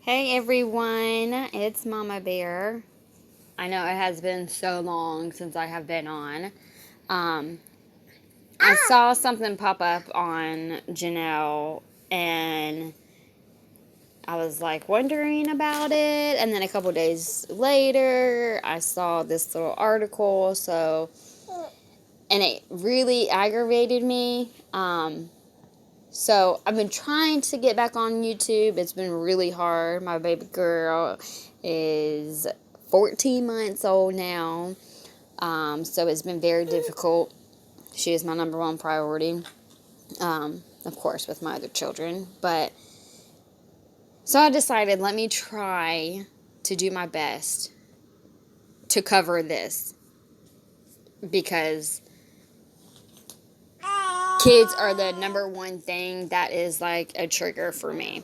Hey everyone, it's Mama Bear. I know it has been so long since I have been on. Um, I saw something pop up on Janelle and I was like wondering about it. And then a couple days later, I saw this little article. And it really aggravated me. So I've been trying to get back on YouTube. It's been really hard. My baby girl is 14 months old now. So it's been very difficult. She is my number one priority. Of course, with my other children. But so I decided, let me try to do my best to cover this because kids are the number one thing that is like a trigger for me.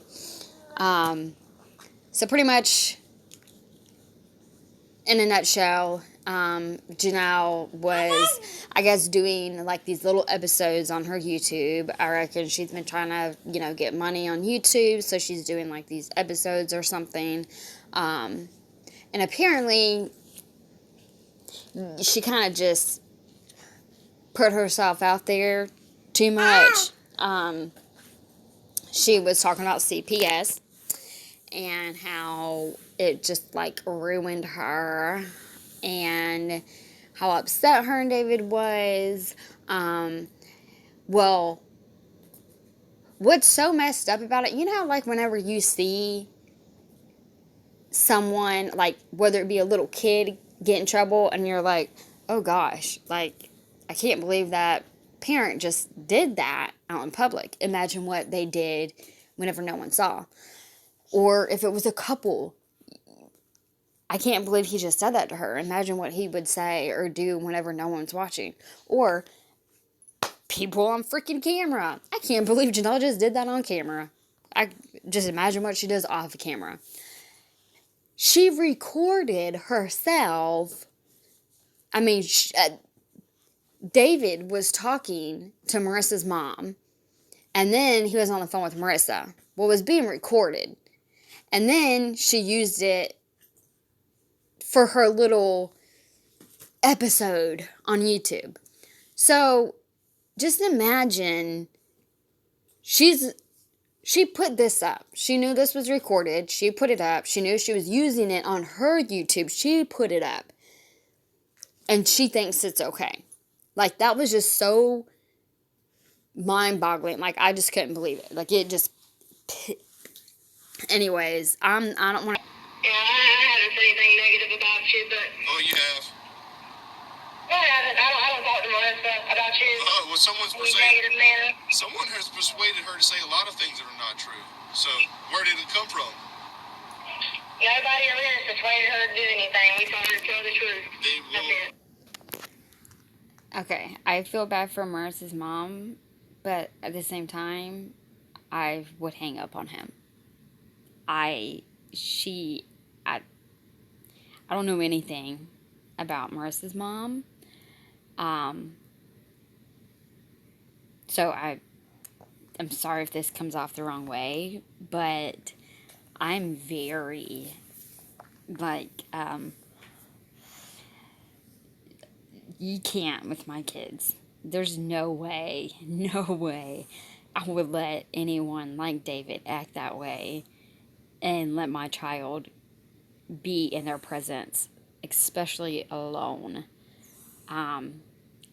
So pretty much, in a nutshell, Janelle was, I guess, doing like these little episodes on her YouTube. I reckon she's been trying to, get money on YouTube, so she's doing like these episodes or something. And apparently, she kind of just put herself out there too much. She was talking about CPS and how it just like ruined her and how upset her and David was. Well, what's so messed up about it, like whenever you see someone, like whether it be a little kid get in trouble and you're like, oh gosh, like I can't believe that parent just did that out in public. Imagine what they did whenever no one saw. Or if it was a couple, I can't believe he just said that to her. Imagine what he would say or do whenever no one's watching. Or people on freaking camera. I can't believe Janelle just did that on camera. I just imagine what she does off camera. She recorded herself. I mean, David was talking to Marissa's mom, and then he was on the phone with Marissa. Well, it was being recorded. And then she used it for her little episode on YouTube. So just imagine she put this up. She knew this was recorded. She put it up. She knew she was using it on her YouTube. She put it up. And she thinks it's okay. Like, that was just so mind-boggling. Like, I just couldn't believe it. Like, it just... Anyways, I don't want to... Yeah, I haven't said anything negative about you, but... Oh, you have? No, I haven't. I don't talk to Marissa about you. Well, someone's in a negative manner. Someone has persuaded her to say a lot of things that are not true. So, where did it come from? Nobody ever has persuaded her to do anything. We told her to tell the truth. That's it. Okay, I feel bad for Marissa's mom, but at the same time, I would hang up on him. I don't know anything about Marissa's mom. So I'm sorry if this comes off the wrong way, but I'm very, you can't with my kids. There's no way I would let anyone like David act that way and let my child be in their presence, especially alone.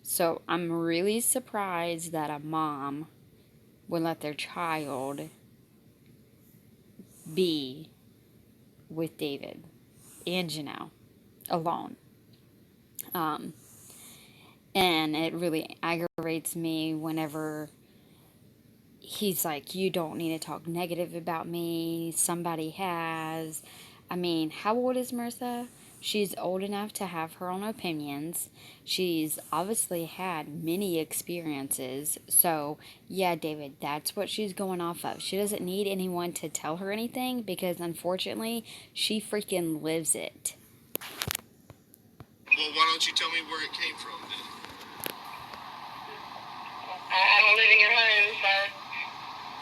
So I'm really surprised that a mom would let their child be with David and Janelle alone. And it really aggravates me whenever he's like, you don't need to talk negative about me. Somebody has. I mean, how old is Marissa? She's old enough to have her own opinions. She's obviously had many experiences. So, yeah, David, that's what she's going off of. She doesn't need anyone to tell her anything because, unfortunately, she freaking lives it. Well, why don't you tell me where it came from then? I don't live in your home, so...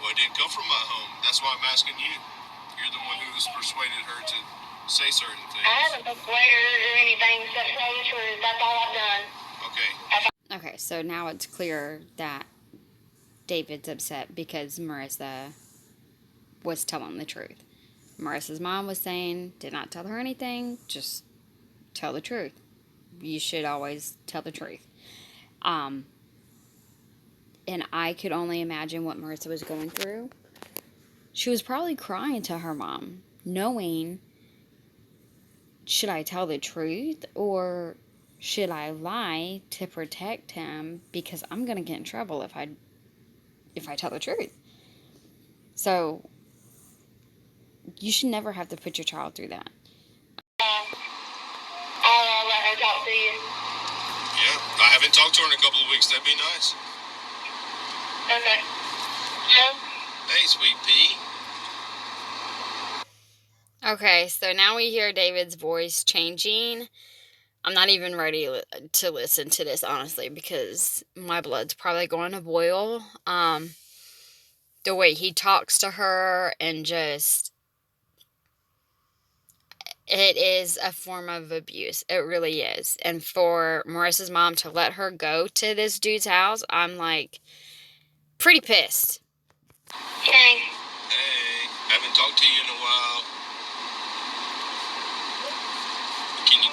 Well, it didn't come from my home. That's why I'm asking you. You're the one who has persuaded her to say certain things. I haven't persuaded her to do anything except tell the truth. That's all I've done. Okay. Okay, so now it's clear that David's upset because Marissa was telling the truth. Marissa's mom was saying, did not tell her anything, just tell the truth. You should always tell the truth. And I could only imagine what Marissa was going through. She was probably crying to her mom, knowing, should I tell the truth or should I lie to protect him because I'm going to get in trouble if I tell the truth. So you should never have to put your child through that. I'll let her talk to you. Yeah, I haven't talked to her in a couple of weeks. That'd be nice. Okay. Yeah. Hey, sweet pea. Okay, so now we hear David's voice changing. I'm not even ready to listen to this, honestly, because my blood's probably going to boil. The way he talks to her and just... It is a form of abuse. It really is. And for Marissa's mom to let her go to this dude's house, I'm like pretty pissed. Hey. Hey, haven't talked to you in a while. Can you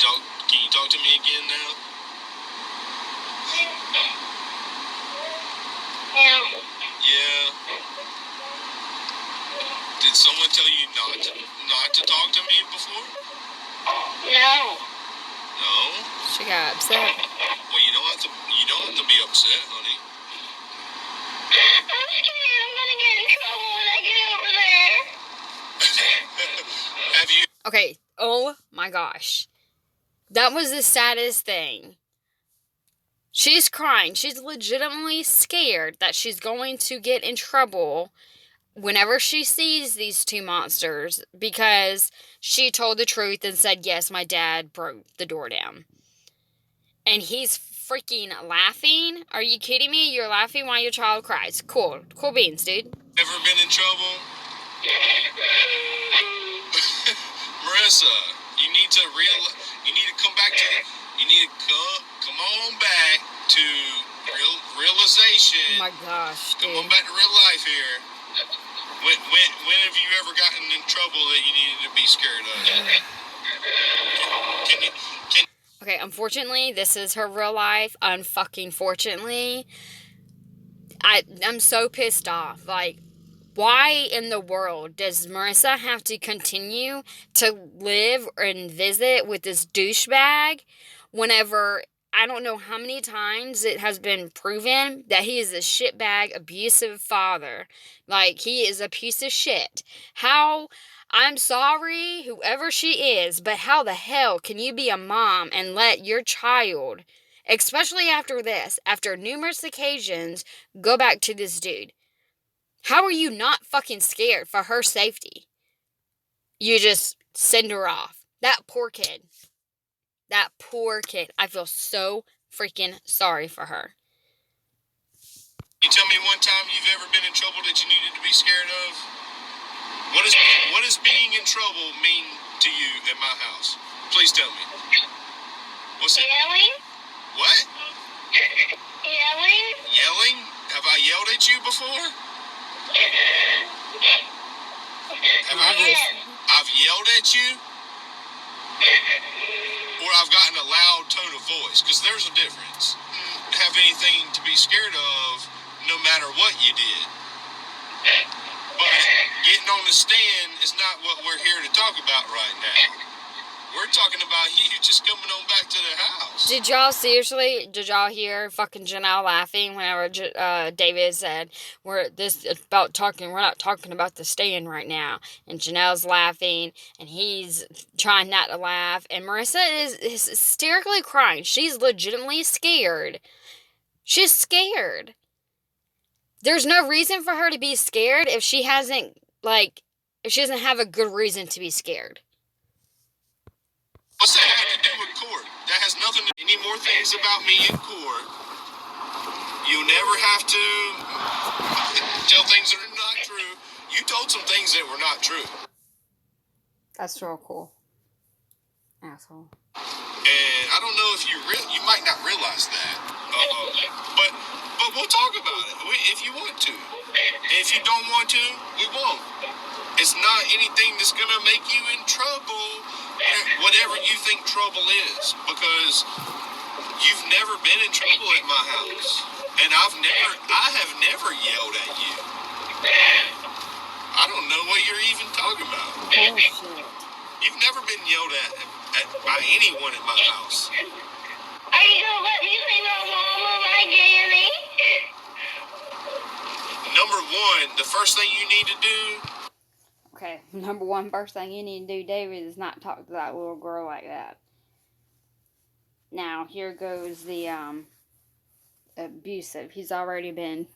talk to me again now? Yeah. Yeah. Did someone tell you not to talk to me before? No. No? She got upset. Well, you don't have to be upset, honey. I'm scared I'm gonna get in trouble when I get over there. Have you? Okay, oh my gosh. That was the saddest thing. She's crying. She's legitimately scared that she's going to get in trouble whenever she sees these two monsters because she told the truth and said, yes, my dad broke the door down. And he's freaking laughing. Are you kidding me? You're laughing while your child cries. Cool. Cool beans, dude. Ever been in trouble? Marissa, you need to come back to, you need to come on back to realization. Oh my gosh, dude. Come on back to real life here. When have you ever gotten in trouble that you needed to be scared of? Okay, unfortunately, this is her real life. Unfucking fortunately. I'm so pissed off. Like, why in the world does Marissa have to continue to live and visit with this douchebag whenever... I don't know how many times it has been proven that he is a shitbag, abusive father. Like, he is a piece of shit. How, I'm sorry, whoever she is, but how the hell can you be a mom and let your child, especially after this, after numerous occasions, go back to this dude? How are you not fucking scared for her safety? You just send her off. That poor kid. That poor kid. I feel so freaking sorry for her. Can you tell me one time you've ever been in trouble that you needed to be scared of? What does being in trouble mean to you at my house? Please tell me. What's it? Yelling? What? Yelling? Yelling? Have I yelled at you before? I've yelled at you? Or I've gotten a loud tone of voice, because there's a difference. Have anything to be scared of, no matter what you did. But getting on the stand is not what we're here to talk about right now. We're talking about you just coming on back to the house. Did y'all hear fucking Janelle laughing whenever David said, we're not talking about the stand right now. And Janelle's laughing, and he's trying not to laugh. And Marissa is hysterically crying. She's legitimately scared. She's scared. There's no reason for her to be scared if she doesn't have a good reason to be scared. What's that have to do with court? That has nothing to do. Any more things about me in court? You'll never have to tell things that are not true. You told some things that were not true. That's real cool. Asshole. And I don't know if you might not realize that, but we'll talk about it if you want to. If you don't want to, we won't. It's not anything that's gonna make you in trouble. Whatever you think trouble is, because you've never been in trouble at my house, and I have never yelled at you. I don't know what you're even talking about. Bullshit. You've never been yelled at by anyone at my house. Are you gonna let me see my mama, my Danny? Number one, the first thing you need to do. Okay, number one, first thing you need to do, David, is not talk to that little girl like that. Now, here goes the abusive. He's already been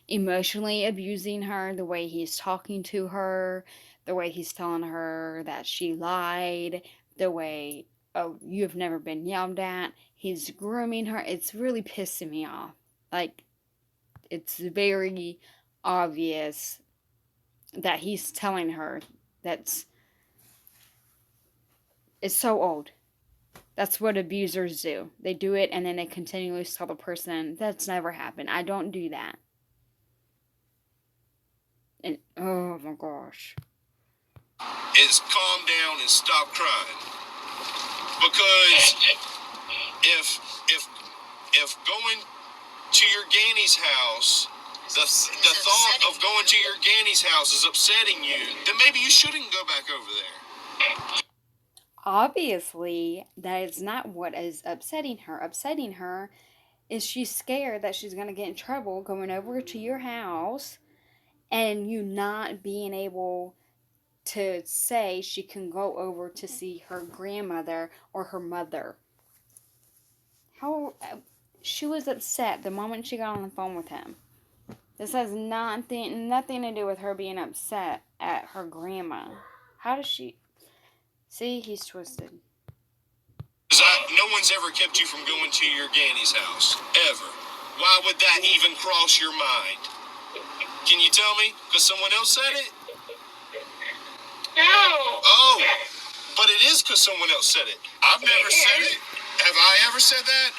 emotionally abusing her, the way he's talking to her, the way he's telling her that she lied, the way, oh, you have never been yelled at. He's grooming her. It's really pissing me off. Like, it's very obvious that he's telling her it's so old. That's what abusers do. They do it and then they continually tell the person, that's never happened. I don't do that. And oh my gosh. Is calm down and stop crying. Because if going to your Ganny's house, the thought of going to your Ganny's house is upsetting you, then maybe you shouldn't go back over there. Obviously, that is not what is upsetting her. Upsetting her is she's scared that she's going to get in trouble going over to your house and you not being able to say she can go over to see her grandmother or her mother. How she was upset the moment she got on the phone with him. This has nothing to do with her being upset at her grandma. How does she... See, he's twisted. No one's ever kept you from going to your Ganny's house. Ever. Why would that even cross your mind? Can you tell me? Because someone else said it? No. Oh, but it is because someone else said it. I've never said it. Have I ever said that?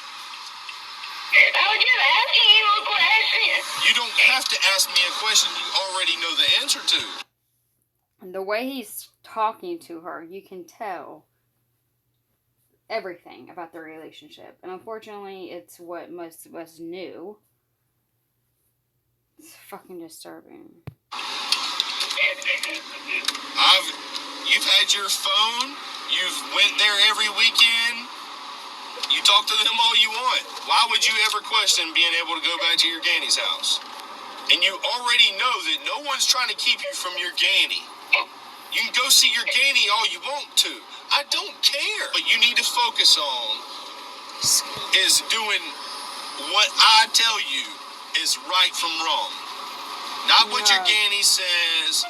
I was just asking you a question. You don't have to ask me a question you already know the answer to. And the way he's talking to her, you can tell everything about their relationship. And unfortunately, it's what most of us knew. It's fucking disturbing. You've had your phone. You've went there every weekend. You talk to them all you want. Why would you ever question being able to go back to your Ganny's house? And you already know that no one's trying to keep you from your Ganny. You can go see your Ganny all you want to. I don't care. But you need to focus on is doing what I tell you is right from wrong. Not what your Ganny says.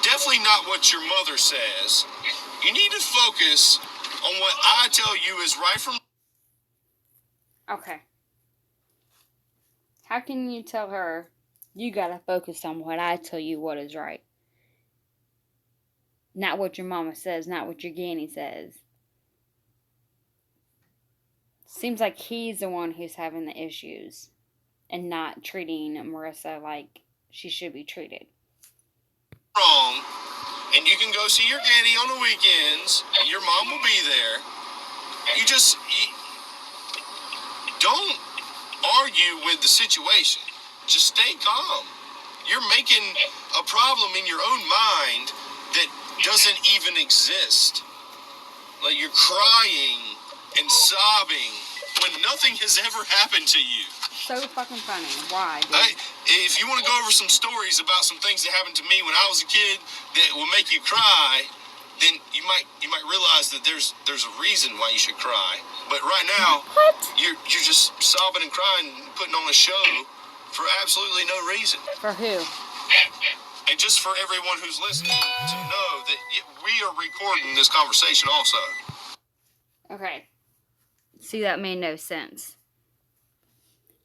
Definitely not what your mother says. You need to focus on what I tell you is right from... Okay. How can you tell her, you gotta focus on what I tell you what is right? Not what your mama says, not what your Ganny says. Seems like he's the one who's having the issues and not treating Marissa like she should be treated. Wrong. And you can go see your Ganny on the weekends, and your mom will be there. You don't argue with the situation. Just stay calm. You're making a problem in your own mind that doesn't even exist. Like you're crying and sobbing when nothing has ever happened to you. So fucking funny. Why, dude? If you want to go over some stories about some things that happened to me when I was a kid that will make you cry, then you might realize that there's a reason why you should cry. But right now, you're just sobbing and crying and putting on a show for absolutely no reason. For who? And just for everyone who's listening to know that we are recording this conversation also. Okay. See, that made no sense.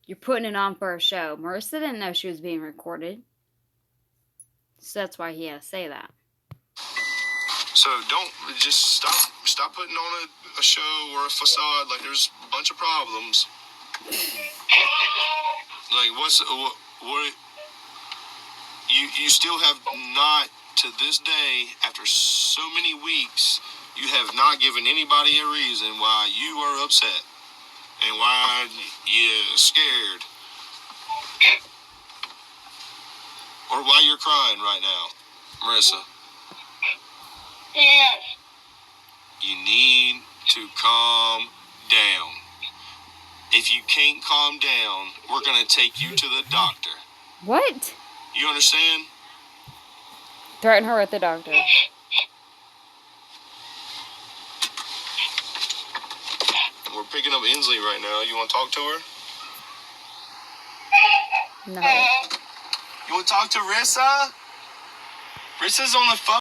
You're putting it on for a show. Marissa didn't know she was being recorded. So that's why he had to say that. So don't just stop putting on a show or a facade like there's a bunch of problems. Like what you still have not, to this day, after so many weeks, you have not given anybody a reason why you are upset and why you're scared or why you're crying right now, Marissa. Yes. You need to calm down. If you can't calm down, we're going to take you to the doctor. What? You understand? Threaten her with the doctor. We're picking up Inslee right now. You want to talk to her? No. You want to talk to Rissa? Rissa's on the phone.